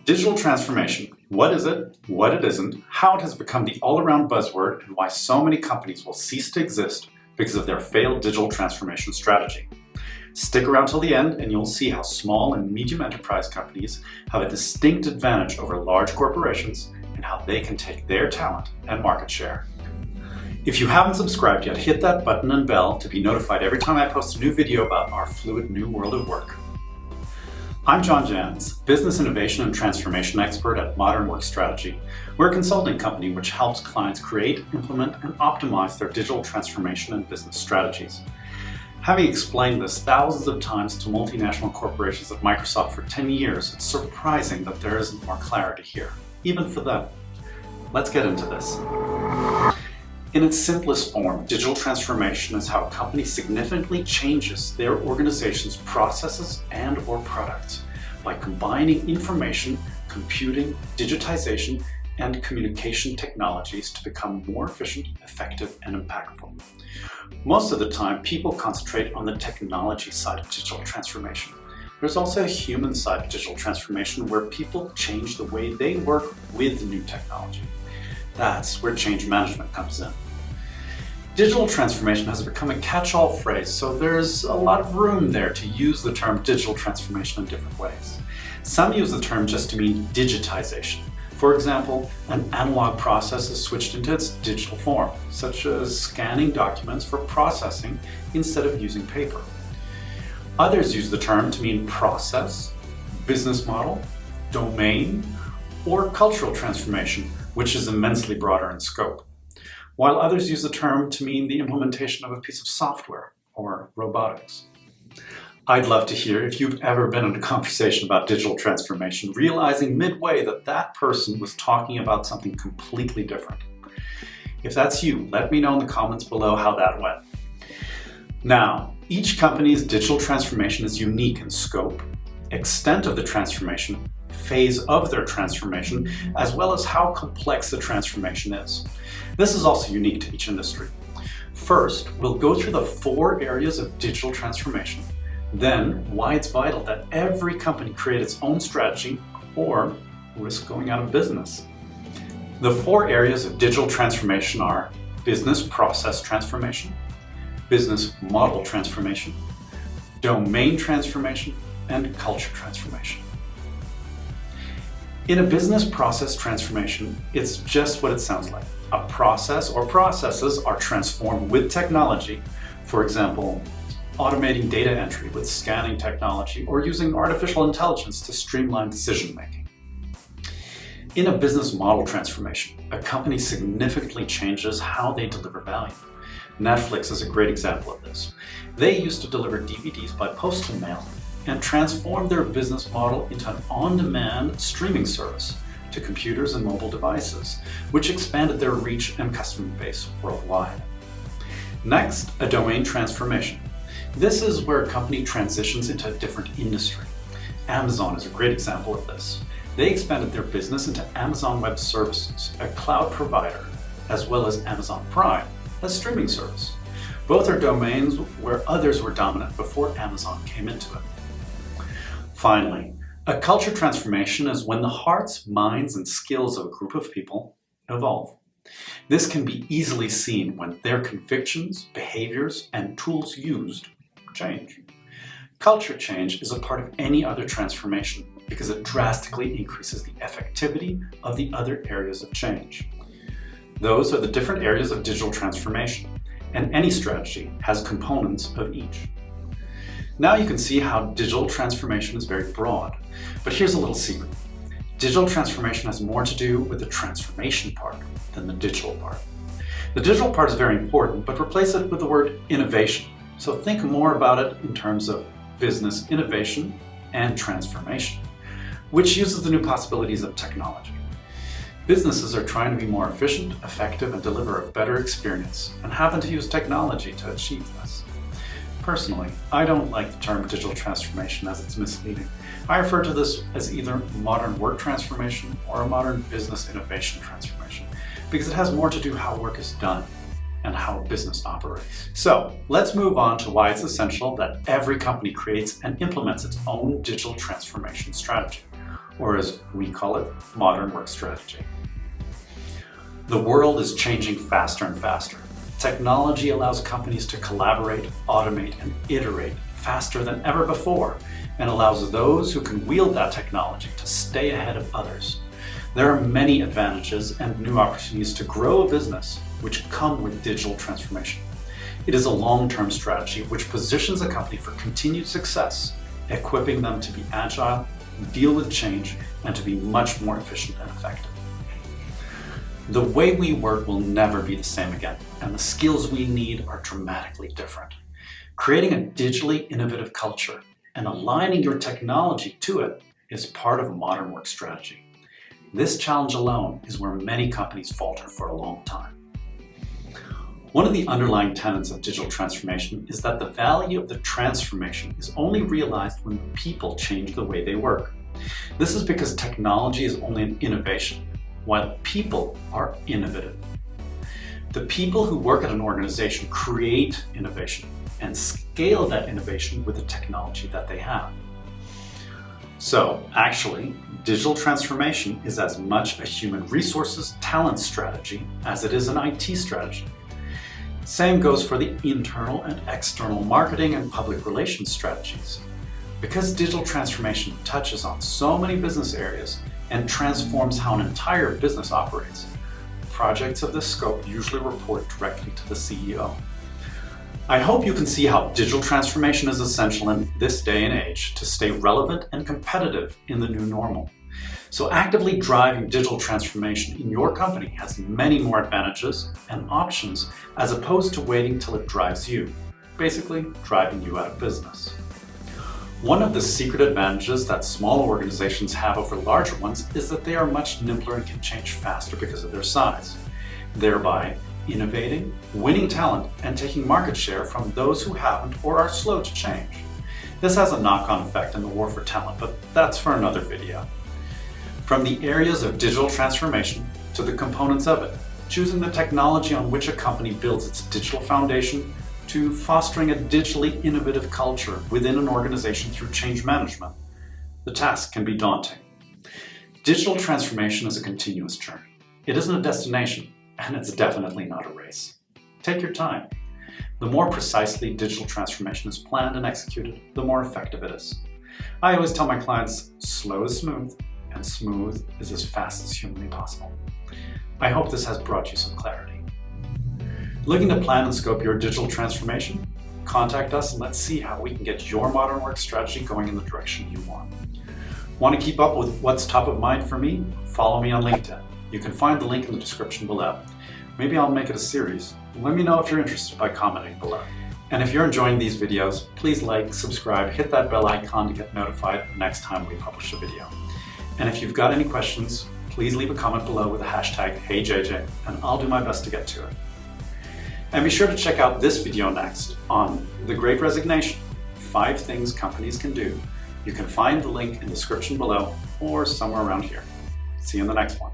Digital transformation. What is it? What it isn't? How it has become the all-around buzzword, and why so many companies will cease to exist because of their failed digital transformation strategy. Stick around till the end and you'll see how small and medium enterprise companies have a distinct advantage over large corporations and how they can take their talent and market share. If you haven't subscribed yet, hit that button and bell to be notified every time I post a new video about our fluid new world of work. I'm Jahns, business innovation and transformation expert at Modern Work Strategy. We're a consulting company which helps clients create, implement, and optimize their digital transformation and business strategies. Having explained this thousands of times to multinational corporations at Microsoft for 10 years, it's surprising that there isn't more clarity here, even for them. Let's get into this. In its simplest form, digital transformation is how a company significantly changes their organization's processes and/or products by combining information, computing, digitization, and communication technologies to become more efficient, effective, and impactful. Most of the time, people concentrate on the technology side of digital transformation. There's also a human side of digital transformation where people change the way they work with new technology. That's where change management comes in. Digital transformation has become a catch-all phrase, so there's a lot of room there to use the term digital transformation in different ways. Some use the term just to mean digitization. For example, an analog process is switched into its digital form, such as scanning documents for processing instead of using paper. Others use the term to mean process, business model, domain, or cultural transformation, which is immensely broader in scope, while others use the term to mean the implementation of a piece of software or robotics. I'd love to hear if you've ever been in a conversation about digital transformation, realizing midway that that person was talking about something completely different. If that's you, let me know in the comments below how that went. Now, each company's digital transformation is unique in scope, extent of the transformation, phase of their transformation, as well as how complex the transformation is. This is also unique to each industry. First, we'll go through the 4 areas of digital transformation, then why it's vital that every company create its own strategy or risk going out of business. The 4 areas of digital transformation are business process transformation, business model transformation, domain transformation, and culture transformation. In a business process transformation, it's just what it sounds like. A process or processes are transformed with technology, for example, automating data entry with scanning technology or using artificial intelligence to streamline decision-making. In a business model transformation, a company significantly changes how they deliver value. Netflix is a great example of this. They used to deliver DVDs by postal mail and transformed their business model into an on-demand streaming service to computers and mobile devices, which expanded their reach and customer base worldwide. Next, a domain transformation. This is where a company transitions into a different industry. Amazon is a great example of this. They expanded their business into Amazon Web Services, a cloud provider, as well as Amazon Prime, a streaming service. Both are domains where others were dominant before Amazon came into it. Finally, a culture transformation is when the hearts, minds, and skills of a group of people evolve. This can be easily seen when their convictions, behaviors, and tools used change. Culture change is a part of any other transformation because it drastically increases the effectivity of the other areas of change. Those are the different areas of digital transformation, and any strategy has components of each. Now you can see how digital transformation is very broad, but here's a little secret. Digital transformation has more to do with the transformation part than the digital part. The digital part is very important, but replace it with the word innovation. So think more about it in terms of business innovation and transformation, which uses the new possibilities of technology. Businesses are trying to be more efficient, effective, and deliver a better experience, and happen to use technology to achieve this. Personally, I don't like the term digital transformation as it's misleading. I refer to this as either modern work transformation or a modern business innovation transformation, because it has more to do how work is done and how business operates. So let's move on to why it's essential that every company creates and implements its own digital transformation strategy. or as we call it, modern work strategy. The world is changing faster and faster. Technology allows companies to collaborate, automate, and iterate faster than ever before, and allows those who can wield that technology to stay ahead of others. There are many advantages and new opportunities to grow a business which come with digital transformation. It is a long-term strategy which positions a company for continued success, equipping them to be agile, deal with change, and to be much more efficient and effective. The way we work will never be the same again, and the skills we need are dramatically different. Creating a digitally innovative culture and aligning your technology to it is part of a modern work strategy. This challenge alone is where many companies falter for a long time. One of the underlying tenets of digital transformation is that the value of the transformation is only realized when people change the way they work. This is because technology is only an innovation, while people are innovative. The people who work at an organization create innovation and scale that innovation with the technology that they have. So actually, digital transformation is as much a human resources talent strategy as it is an IT strategy. Same goes for the internal and external marketing and public relations strategies. Because digital transformation touches on so many business areas and transforms how an entire business operates, projects of this scope usually report directly to the CEO. I hope you can see how digital transformation is essential in this day and age to stay relevant and competitive in the new normal. So actively driving digital transformation in your company has many more advantages and options as opposed to waiting till it drives you, basically driving you out of business. One of the secret advantages that small organizations have over larger ones is that they are much nimbler and can change faster because of their size, thereby innovating, winning talent, and taking market share from those who haven't or are slow to change. This has a knock-on effect in the war for talent, but that's for another video. From the areas of digital transformation to the components of it, choosing the technology on which a company builds its digital foundation, to fostering a digitally innovative culture within an organization through change management, the task can be daunting. Digital transformation is a continuous journey. It isn't a destination, and it's definitely not a race. Take your time. The more precisely digital transformation is planned and executed, the more effective it is. I always tell my clients, slow is smooth, and smooth is as fast as humanly possible. I hope this has brought you some clarity. Looking to plan and scope your digital transformation? Contact us and let's see how we can get your modern work strategy going in the direction you want. Want to keep up with what's top of mind for me? Follow me on LinkedIn. You can find the link in the description below. Maybe I'll make it a series. Let me know if you're interested by commenting below. And if you're enjoying these videos, please like, subscribe, hit that bell icon to get notified the next time we publish a video. And if you've got any questions, please leave a comment below with the hashtag HeyJJ, and I'll do my best to get to it. And be sure to check out this video next on the Great Resignation, 5 things companies can do. You can find the link in the description below or somewhere around here. See you in the next one.